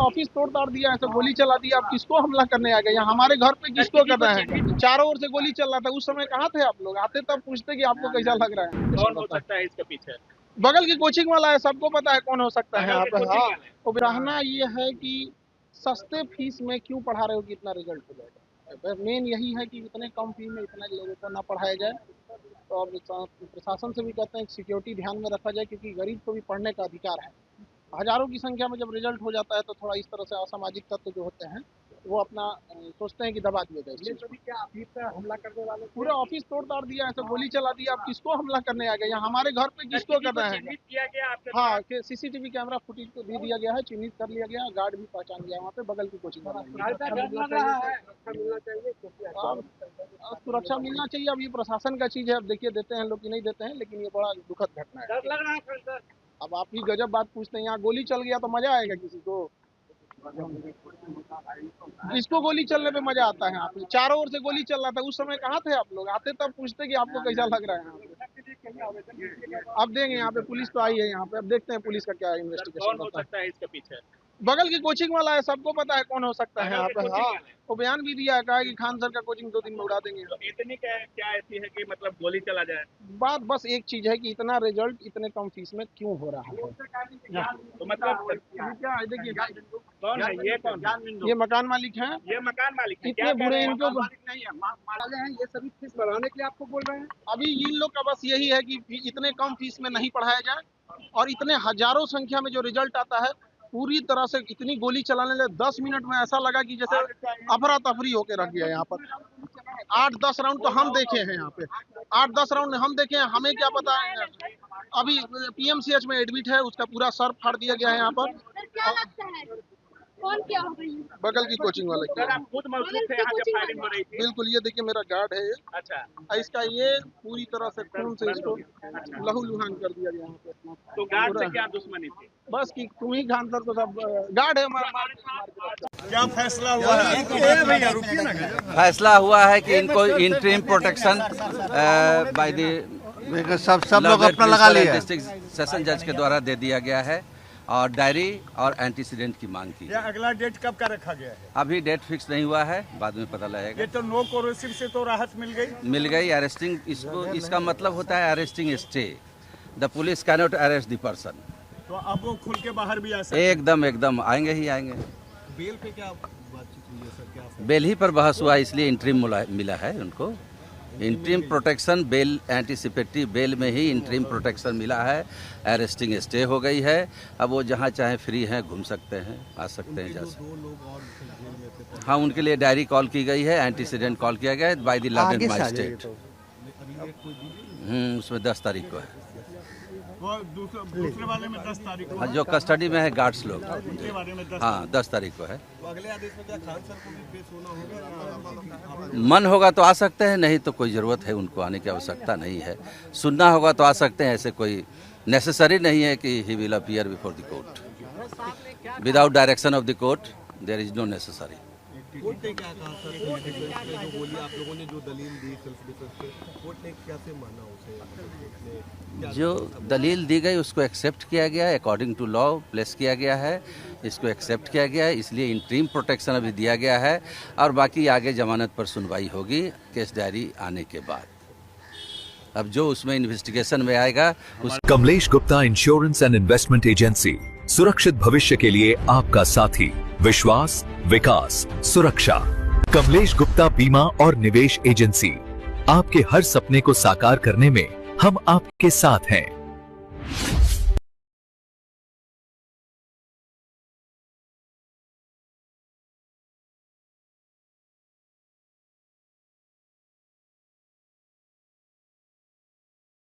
Office तोड़ ताड़ दिया, ऐसे गोली चला दिया। आप किसको हमला करने आ गए? यहाँ हमारे घर पे किसको कर रहे हैं? चारों ओर से गोली चल रहा था। उस समय कहाँ थे आप लोग? आते तब पूछते कि आपको कैसा लग रहा है। कौन हो सकता है इसके पीछे? बगल की कोचिंग वाला है, सबको पता है कौन हो सकता है यहाँ पे। हाँ, तो रहना ये है कि सस्ते फीस में क्यों पढ़ा रहे हो कि इतना रिजल्ट हो जाएगा। मेन यही है कि इतने कम फीस में इतने लोगों को ना पढ़ाया जाए। और प्रशासन से भी कहते हैं सिक्योरिटी ध्यान में रखा जाए, क्योंकि गरीब को भी पढ़ने का अधिकार है। हजारों की संख्या में जब रिजल्ट हो जाता है तो थोड़ा इस तरह से असामाजिक तत्व जो होते हैं वो अपना सोचते हैं कि दबा दिया जाए। ये सभी क्या ऑफिस पे हमला करने वाले? पूरे ऑफिस तोड़ ताड़ दिया, ऐसे गोली चला दिया। आप किसको हमला करने आ गए? यहाँ हमारे घर पे किसको कर रहे हैं? किया गया आपके? हाँ, सीसीटीवी कैमरा फुटेज को दे दिया गया है, चिन्हित कर लिया गया, गार्ड भी पहचान गया वहाँ पे बगल की कोचिंग वाला। सुरक्षा मिलना चाहिए। अब ये प्रशासन का चीज है, अब देखिए देते हैं लोग कि नहीं देते हैं, लेकिन ये बड़ा दुखद घटना है। डर लग रहा है सर। अब आप ही गजब बात पूछते हैं, यहाँ गोली चल गया तो मजा आएगा किसी को? इसको गोली चलने पे मजा आता है। आप चारों ओर से गोली चल रहा था। उस समय कहाँ थे आप लोग? आते तब पूछते कि आपको कैसा लग रहा है। अब देंगे, यहाँ पे पुलिस तो आई है यहाँ पे, अब देखते हैं पुलिस का क्या इन्वेस्टिगेशन कौन हो होता है। सकता है इसके पीछे? बगल की कोचिंग वाला है, सबको पता है कौन हो सकता है यहाँ पे। हाँ, वो बयान भी दिया है, कहा कि खान सर का कोचिंग 2 दिन में उड़ा देंगे। तो इतनी क्या ऐसी है कि मतलब गोली चला जाए? बात बस एक चीज है कि इतना रिजल्ट इतने कम फीस में क्यों हो रहा है। तो मतलब क्या है, देखिए कौन है ये? कौन? ये मकान मालिक हैं। ये मकान मालिक है? इतने बुरे इनको नहीं है, मालिक हैं। ये सभी फीस बढ़ाने के लिए आपको बोल रहे हैं। अभी इन लोग का बस यही है कि इतने कम फीस में नहीं पढ़ाया जाए, और इतने हजारों संख्या में जो रिजल्ट आता है पूरी तरह से इतनी गोली चलाने लगे। 10 मिनट में ऐसा लगा कि जैसे अफरा तफरी होके रख गया यहाँ पर। 8-10 राउंड तो हम देखे हैं यहाँ पे, 8-10 राउंड हम देखे हैं। हमें क्या पता है, अभी पीएमसीएच में एडमिट है, उसका पूरा सर फाड़ दिया गया है यहाँ पर। क्या लगता है कौन क्या हो गई? बगल की कोचिंग वाले की। सर आप खुद मौजूद थे यहाँ जब फायरिंग हो रही थी? बिल्कुल, ये देखिए मेरा गार्ड है ये। अच्छा, इसका ये पूरी तरह से खून से इसको लहू लुहान कर दिया गया यहाँ पे। तो गार्ड से क्या दुश्मनी थी? बस कि तुम ही खान सर तो सब गार्ड है हमारा। क्या फैसला हुआ है? फैसला हुआ है कि इनको interim protection by the sub लोग अपना लगा लिया। डिस्ट्रिक्ट सेशन जज के द्वारा दे दिया गया है, और डायरी और एंटीसीडेंट की मांग की। अगला डेट कब का रखा गया है? अभी डेट फिक्स नहीं हुआ है, बाद में पता लगेगा। ये तो नो कोरोसिव से तो राहत मिल गई। अरेस्टिंग, इसका मतलब होता है arresting stay. The police can not arrest the person. तो अब वो खुल के बाहर भी आ सकते हैं? एकदम आएंगे ही आएंगे। बेल पे क्या बातचीत हुई है सर? क्या बेल ही पर बहस हुआ, इसलिए इंटरिम मिला है उनको। Interim protection bail, anticipatory bail में ही इंटरिम प्रोटेक्शन मिला है। अरेस्टिंग स्टे हो गई है। अब वो जहाँ चाहे फ्री हैं, घूम सकते हैं, आ सकते हैं, जा सकते हैं। हाँ, उनके लिए डायरी कॉल की गई है, एंटीसीडेंट कॉल किया गया है बाय द लॉ मजिस्ट्रेट। उसमें 10 तारीख को है। वो दूसरे वाले में 10 तारीख को। हाँ, जो कस्टडी में है गार्ड्स लोग, उनके बारे में 10 हाँ 10 तारीख को है। अगले आदेश में क्या खान सर को भी पेश होना होगा? मन होगा तो आ सकते हैं, नहीं तो कोई ज़रूरत है उनको आने की आवश्यकता नहीं है। सुनना होगा तो आ सकते हैं, ऐसे कोई नेसेसरी नहीं है कि he will appear before the court. Without direction of the court there is no necessary. Court ने क्या कहा सर? जो बोली आप लोगों ने, जो दलील दी सेल्फ डिफेंस पे, कोर्ट ने कैसे माना उसे? जो दलील दी गई उसको एक्सेप्ट किया गया है, अकॉर्डिंग टू लॉ प्लेस किया गया है, इसको एक्सेप्ट किया गया है, इसलिए इंटरिम प्रोटेक्शन अभी दिया गया है। और बाकी आगे जमानत पर सुनवाई होगी केस डायरी आने के बाद। अब जो उसमें इन्वेस्टिगेशन में आएगा उस Kamlesh Gupta insurance and investment agency, सुरक्षित भविष्य के लिए आपका साथी। विश्वास, विकास, सुरक्षा। कमलेश गुप्ता बीमा और निवेश एजेंसी, आपके हर सपने को साकार करने में हम आपके साथ हैं।